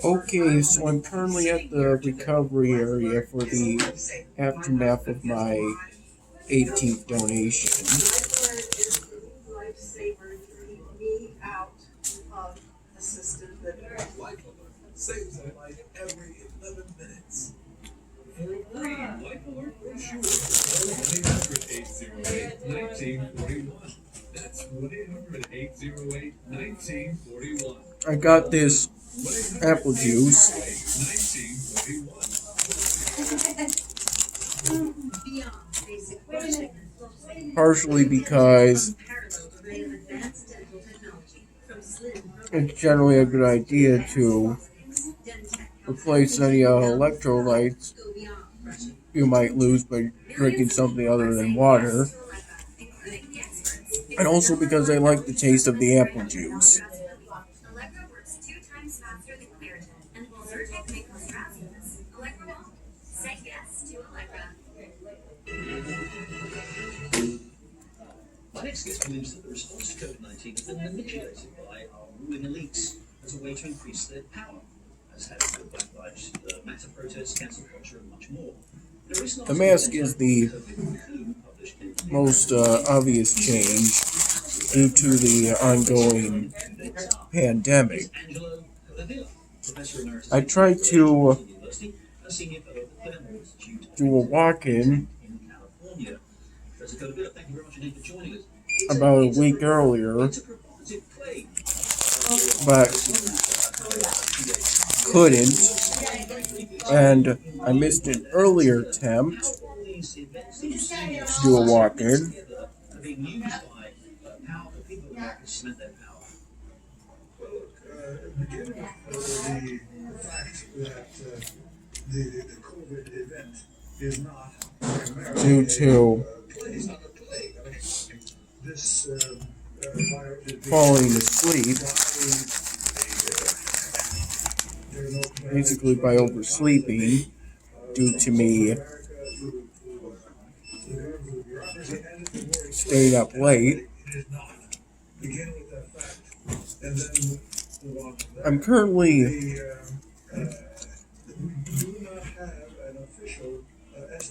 Okay, so I'm currently at the recovery area for the aftermath of my 18th donation. Saves a life every 11 minutes. For a free Life Alert brochure, call 1-800-808-1941. That's 1-800-808-1941. I got this apple juice. 1941. Partially because it's generally a good idea to replace any electrolytes you might lose by drinking something other than water, and also because I like the taste of the apple juice. My next guest believes that the response to COVID-19 has been manipulated by our ruling elites as a way to increase their power, as has the Black Lives Matter protests, cancel culture, and much more. The mask is the most obvious change due to the ongoing pandemic. I tried to do a walk-in about a week earlier, but couldn't, and I missed an earlier attempt to do a walk-in. Due to falling asleep, basically by oversleeping, due to me staying up late. I'm currently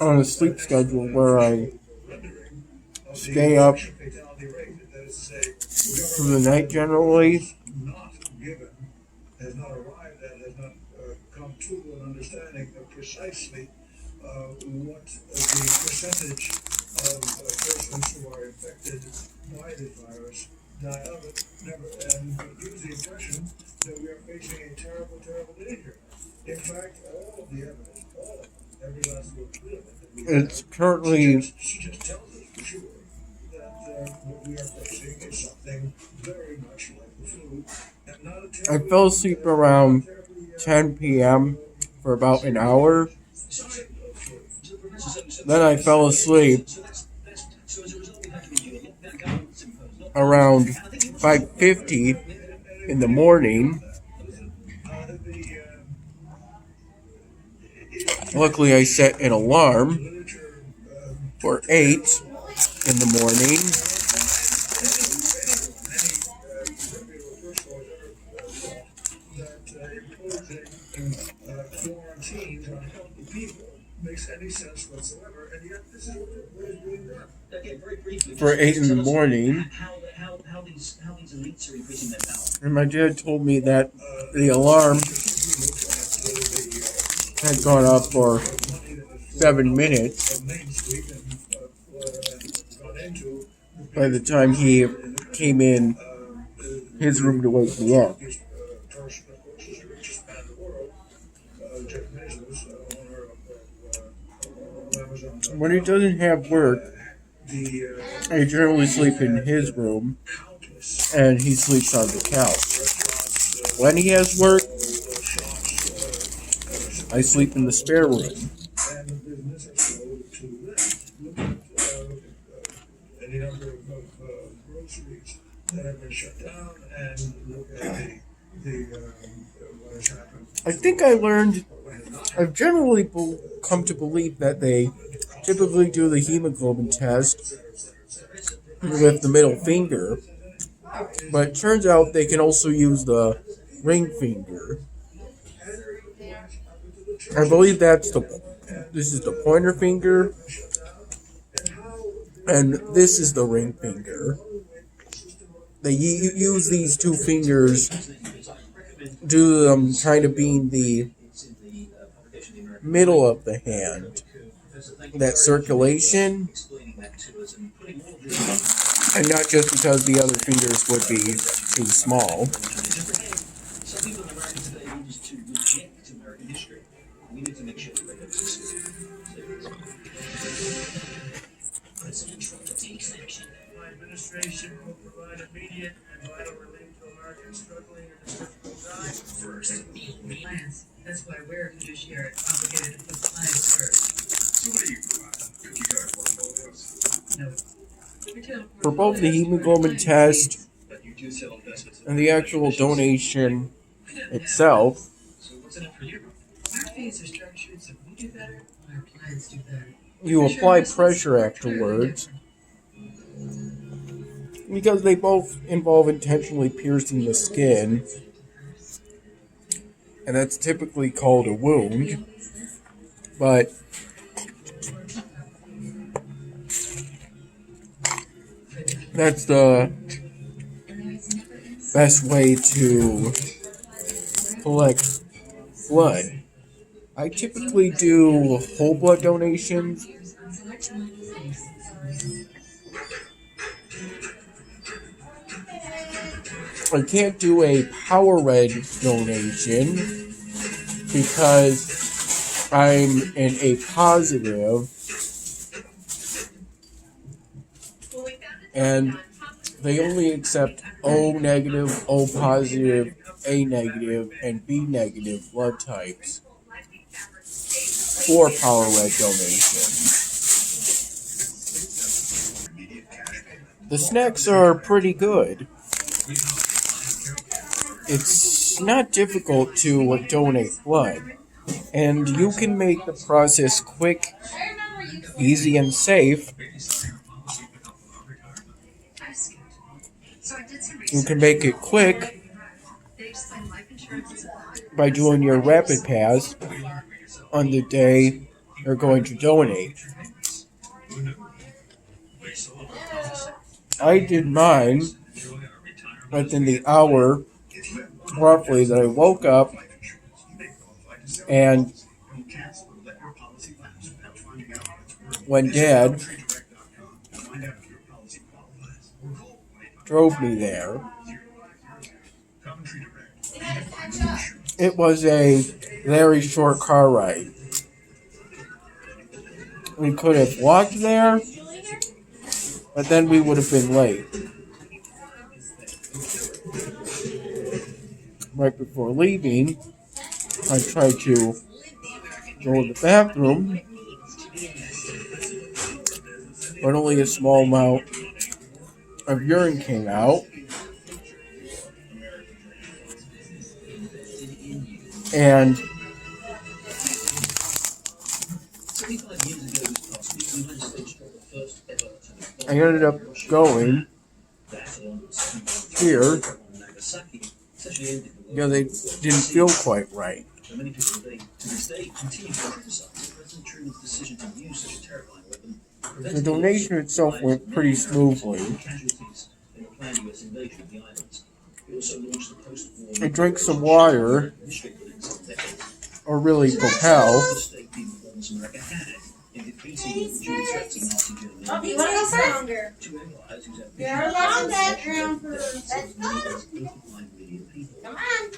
on a sleep schedule where I stay up through the night generally. Has not arrived at, has not come to an understanding of precisely what the percentage of persons who are infected by the virus die of it, and gives the impression that we are facing a terrible, terrible danger. In fact, all of the evidence, every last little bit of it, it's currently just tells us for sure that what we are facing is something very much like the flu. I fell asleep around 10 p.m. for about an hour. Then I fell asleep around 5:50 in the morning. Luckily, I set an alarm for 8 in the morning. Quarantine on healthy people makes any sense whatsoever, and yet this is what is being done. For 8 in the morning. How these elites are increasing their power. And my dad told me that the alarm had gone off for 7 minutes by the time he came in his room to wake me up. When he doesn't have work, I generally sleep in his room, and he sleeps on the couch. When he has work, I sleep in the spare room. I think I've generally come to believe that they typically do the hemoglobin test with the middle finger, but it turns out they can also use the ring finger. I believe this is the pointer finger, and this is the ring finger. They use these two fingers to kind of being the middle of the hand, that circulation, and not just because the other fingers would be too small. Some people in America today need to reject American history. We need to make sure that they don't succeed. President Trump to take action. My administration will provide immediate and vital relief to Americans struggling in this difficult time. First, plans. That's why we're fiduciary obligated to put plans first. So what do you provide? 50-yard portfolios? No. For both the hemoglobin test But you do sell investments. and the actual donation itself, So what's in it for you? Our fees are structured so we do better, our plans do better. you apply pressure afterwards, because they both involve intentionally piercing the skin, and that's typically called a wound. But that's the best way to collect blood. I typically do whole blood donations. I can't do a power red donation because I'm in a positive, and they only accept O negative, O positive, A negative, and B negative blood types for power red donations. The snacks are pretty good. It's not difficult to donate blood, and you can make the process quick, easy, and safe. You can make it quick by doing your rapid pass on the day you're going to donate. I did mine within the hour, roughly, that I woke up and when Dad drove me there. It was a very short car ride. We could have walked there, but then we would have been late. Right before leaving, I tried to go to the bathroom, but only a small amount of urine came out. And I ended up going here because they didn't feel quite right. The donation itself went pretty smoothly. I drank some water, or really Propel. Oh, do you want to go first? You're alone, bedroom. Let's go. Come on.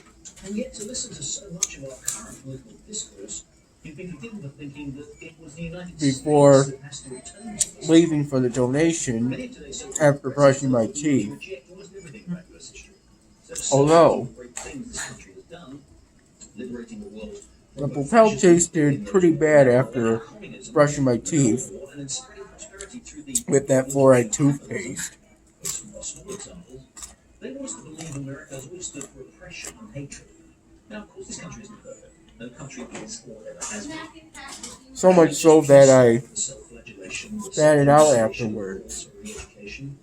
And yet, to listen to so much of our current political discourse, you'd be forgiven for thinking that it was the United Before States that has to return to this. leaving for the donation, Many of today's so-called after brushing my teeth, reject almost everything about US history. So although great things this country has done, liberating the world. the Propel tasted pretty bad after brushing my teeth with that fluoride toothpaste. They want us to believe America has always stood for oppression and hatred. Now, of course, this country isn't perfect. No country is or ever has been. So much so that I Self-flagellation, spat it out afterwards. re-education.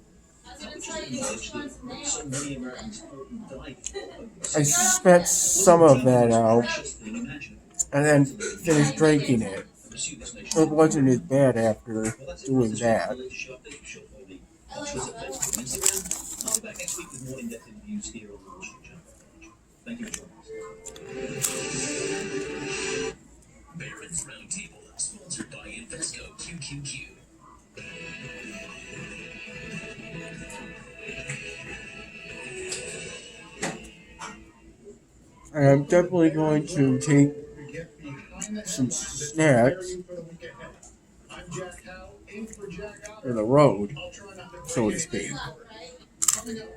So many Americans fought and died for I spat some of that out thing imaginable. and then finished drinking it. Pursue this It nation. wasn't as bad after Well, that's it. doing That's that. the latest show update. Short for the cultures at Facebook and Instagram. I'll be back next week with more in-depth interviews here on the Wall Street Journal. Thank you for joining us. Barron's Roundtable, sponsored by Invesco QQQ. And I'm definitely going to take some snacks for the road, so to speak. Coming up,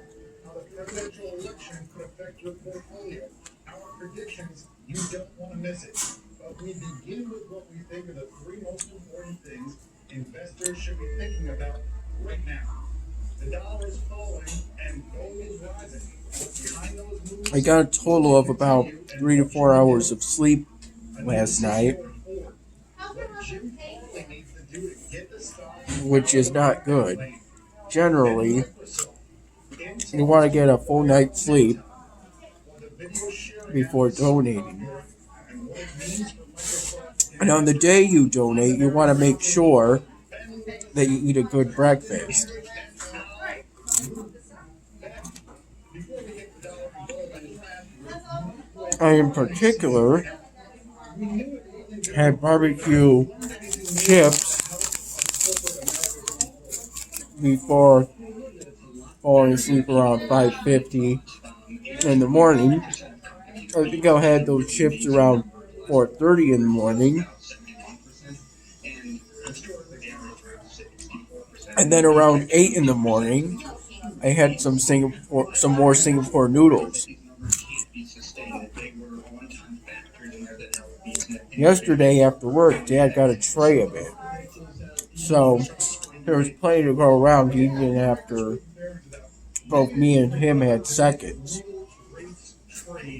how the presidential election could affect your portfolio. Our predictions, you don't want to miss it. But we begin with what we think are the three most important things investors should be thinking about right now. The dollar is falling and gold is rising. What's behind those moves? I got a total of about 3 to 4 hours of sleep last night, which is not good. Generally, you want to get a full night's sleep before donating. And on the day you donate, you want to make sure that you eat a good breakfast. I, in particular, had barbecue chips before falling asleep around 5:50 in the morning. I think I had those chips around 4:30 in the morning. And then around 8 in the morning, I had some more Singapore noodles. Yesterday after work, Dad got a tray of it. So there was plenty to go around even after both me and him had seconds. I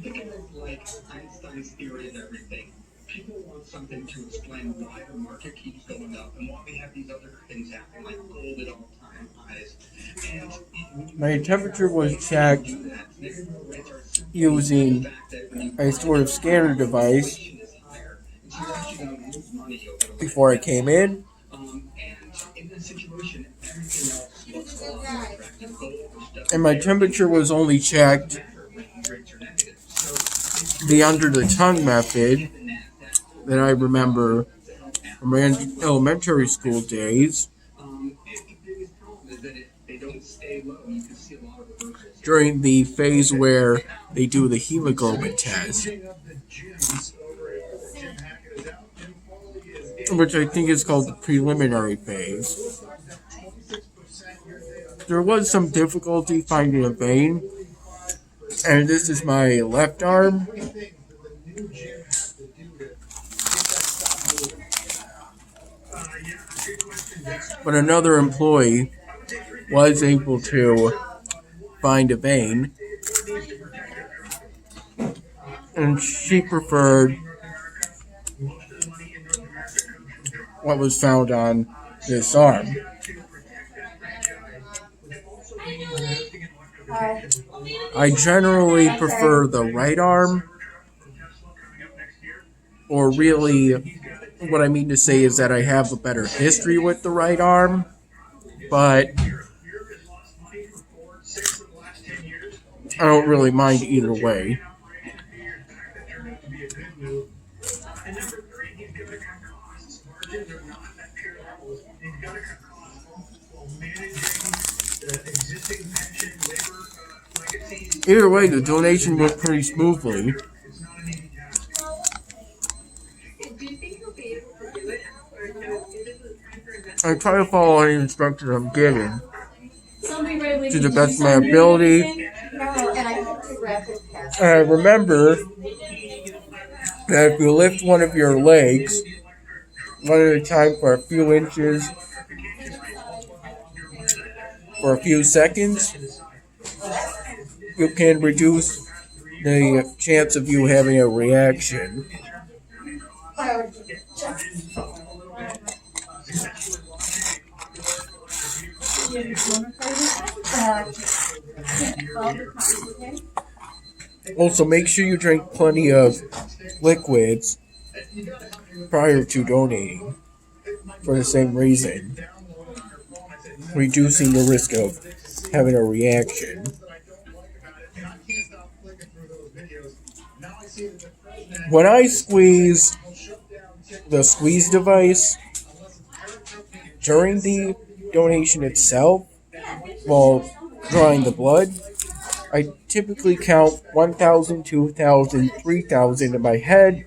think it is like Einstein's theory of everything. People want something to explain why the market keeps going up and why we have these other things happening, like gold at all-time highs. And My temperature was checked using a sort of scanner device before I came in. And my temperature was only checked the under the tongue method that I remember from my elementary school days during the phase where they do the hemoglobin test, which I think is called the preliminary phase. There was some difficulty finding a vein, and this is my left arm. But another employee was able to find a vein, and she preferred what was found on this arm. I generally prefer the right arm, or really, what I mean to say is that I have a better history with the right arm, but I don't really mind either way. Either way, the donation went pretty smoothly. I try to follow any instructions I'm given to the best of my ability. And I remember that if you lift one of your legs one at a time for a few inches, for a few seconds, you can reduce the chance of you having a reaction. Also, make sure you drink plenty of liquids prior to donating for the same reason, reducing the risk of having a reaction. When I squeeze the squeeze device during the donation itself, while drawing the blood, I typically count 1,000, 2,000, 3,000 in my head.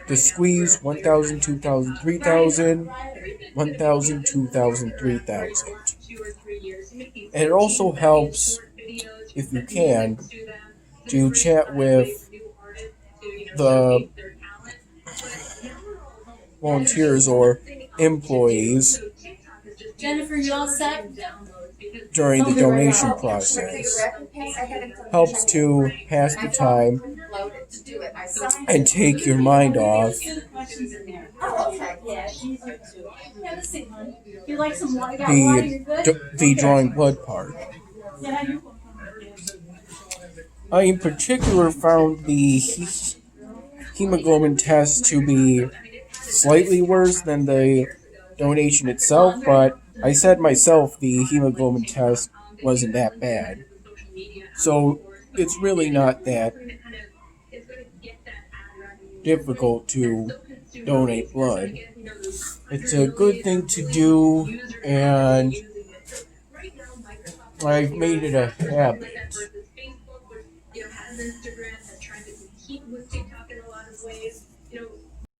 To squeeze 1,000, 2,000, 3,000, 1,000, 2,000, 3,000. And it also helps, if you can, to chat with the volunteers or employees Jennifer, you all set? during the donation process. Helps to pass the time and take your mind off the drawing blood part. I in particular found the hemoglobin test to be slightly worse than the donation itself, but I said myself the hemoglobin test wasn't that bad. So it's really not that difficult to donate blood. It's a good thing to do, and I've made it a habit.